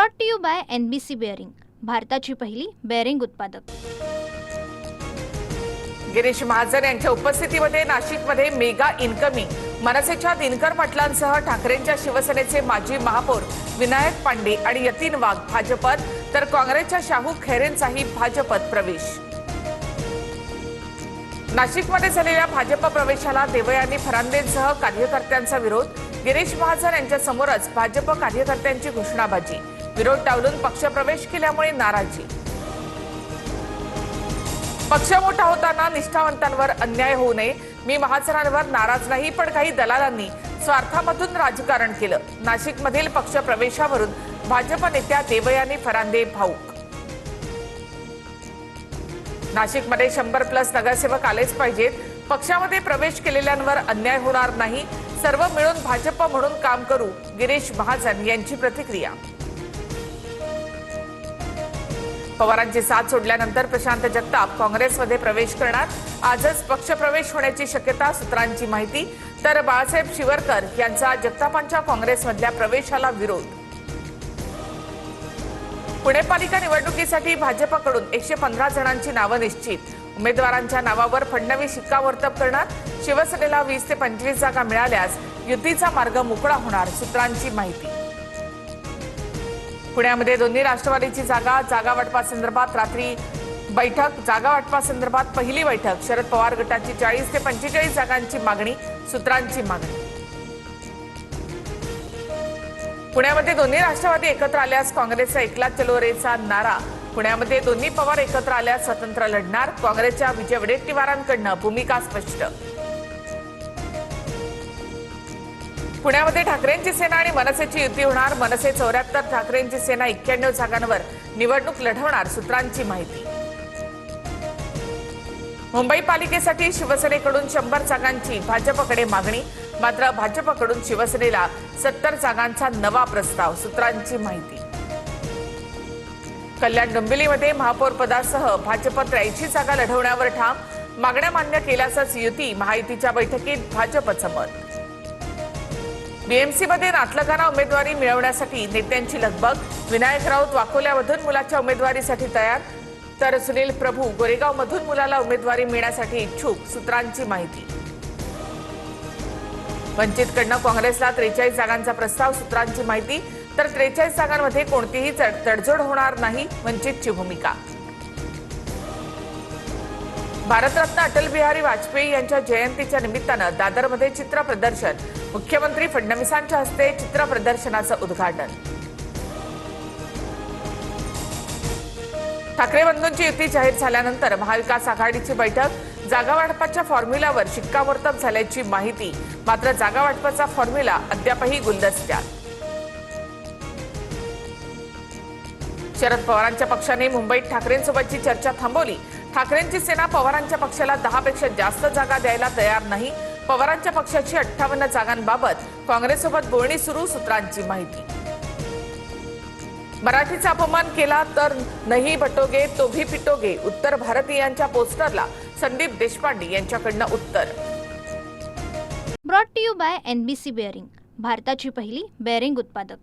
Brought to you by NBC bearing, भारताची पहिली bearing उत्पादक। गिरीश महाजन यांच्या उपस्थितीमध्ये नाशिकमध्ये मेगा इनकमिंग मनसेच्या दिनकर पाटलांसह ठाकरेंच्या शिवसेनेचे माजी महापौर विनायक पांडे आणि यतीन वाघ भाजपत, तर काँग्रेसच्या शाहू खैरेंचाही भाजपत प्रवेश। नाशिकमध्ये झालेल्या भाजप प्रवेशाला देवयानी फरांदेंसह कार्यकर्त्यांचा विरोध। गिरीश महाजन यांच्या समोरच भाजप कार्यकर्त्यांची घोषणाबाजी, विरोध टाळून पक्षप्रवेश केल्यामुळे नाराजी। पक्ष मोठा होताना निष्ठावंतांवर अन्याय होऊ नये, मी महाजनांवर नाराज नाही, पण काही दलालांनी स्वार्थामधून राजकारण केलं। नाशिकमधील पक्ष प्रवेशावरून भाजप नेत्या देवयानी फरांदे भाऊक। नाशिकमध्ये 100+ नगरसेवक आलेच पाहिजेत, पक्षामध्ये प्रवेश केलेल्यांवर अन्याय होणार नाही, सर्व मिळून भाजप म्हणून काम करू, गिरीश महाजन यांची प्रतिक्रिया। पवारांची साथ सोडल्यानंतर प्रशांत जगताप काँग्रेसमध्ये प्रवेश करणार, आजच पक्षप्रवेश होण्याची शक्यता, सूत्रांची माहिती। तर बाळासाहेब शिवरकर यांचा जगतापांच्या काँग्रेसमधल्या प्रवेशाला विरोध। पुणे पालिका निवडणुकीसाठी भाजपकडून 115 जणांची नावं निश्चित, उमेदवारांच्या नावावर फडणवीस शिक्कामोर्तब करणार, शिवसेनेला 20 ते 25 जागा मिळाल्यास युतीचा मार्ग मोकळा होणार, सूत्रांची माहिती। पुण्यामध्ये दोन्ही राष्ट्रवादीची जागा वाटपासंदर्भात रात्री बैठक, जागा वाटपासंदर्भात पहिली बैठक, शरद पवार गटाची 40 ते 45 जागांची मागणी, सूत्रांची मागणी। पुण्यामध्ये दोन्ही राष्ट्रवादी एकत्र आल्यास काँग्रेसचा एकला चलो रेचा नारा, पुण्यामध्ये दोन्ही पवार एकत्र आल्यास स्वतंत्र लढणार, काँग्रेसच्या विजय वडेट्टीवारांकडून भूमिका स्पष्ट। पुण्यामध्ये ठाकरेंची सेना आणि मनसेची युती होणार, मनसे 74, ठाकरेंची सेना 91 जागांवर निवडणूक लढवणार, सूत्रांची माहिती। मुंबई पालिकेसाठी शिवसेनेकडून 100 जागांची भाजपकडे मागणी, मात्र भाजपकडून शिवसेनेला 70 जागांचा नवा प्रस्ताव, सूत्रांची माहिती। कल्याण डोंबिवलीमध्ये महापौर पदासह भाजप 83 जागा लढवण्यावर ठाम, मागण्या मान्य केल्यासच युती, महायुतीच्या बैठकीत भाजपचं मत। बीएमसीमध्ये नातलगांना उमेदवारी मिळवण्यासाठी नेत्यांची लगबग, विनायक राऊत वाकोल्यामधून मुलाच्या उमेदवारीसाठी तयार, तर सुनील प्रभू गोरेगावमधून मुलाला उमेदवारी मिळण्यासाठी इच्छुक, सूत्रांची माहिती। वंचितकडनं काँग्रेसला 43 जागांचा प्रस्ताव, सूत्रांची माहिती। तर 43 जागांमध्ये कोणतीही तडजोड होणार नाही, वंचितची भूमिका। भारतरत्न अटल बिहारी वाजपेयी यांच्या जयंतीच्या निमित्तानं दादरमध्ये चित्र प्रदर्शन, मुख्यमंत्री फडणवीसांच्या हस्ते चित्र प्रदर्शनाचं उद्घाटन। ठाकरे बंधूंची युती जाहीर झाल्यानंतर महाविकास आघाडीची बैठक, जागा वाटपाच्या फॉर्म्युलावर शिक्कामोर्तब झाल्याची माहिती, मात्र जागा वाटपाचा फॉर्म्युला अद्यापही गुलदस्त्यात। शरद पवारांच्या पक्षाने मुंबईत ठाकरेंसोबतची चर्चा थांबवली, ठाकरेंची सेना पवारांच्या पक्षाला 10 पेक्षा जास्त जागा द्यायला तयार नाही, पवारांच्या पक्षाची 58 जागांबाबत काँग्रेससोबत बोलणी सुरू, सूत्रांची माहिती। मराठीचा अपमान केला तर नहीं बटोगे तो भी पिटोगे, उत्तर भारतीयांच्या पोस्टरला संदीप देशपांडे यांच्याकडनं उत्तर। Brought to you by NBC bearing, भारताची पहिली बेअरिंग उत्पादक।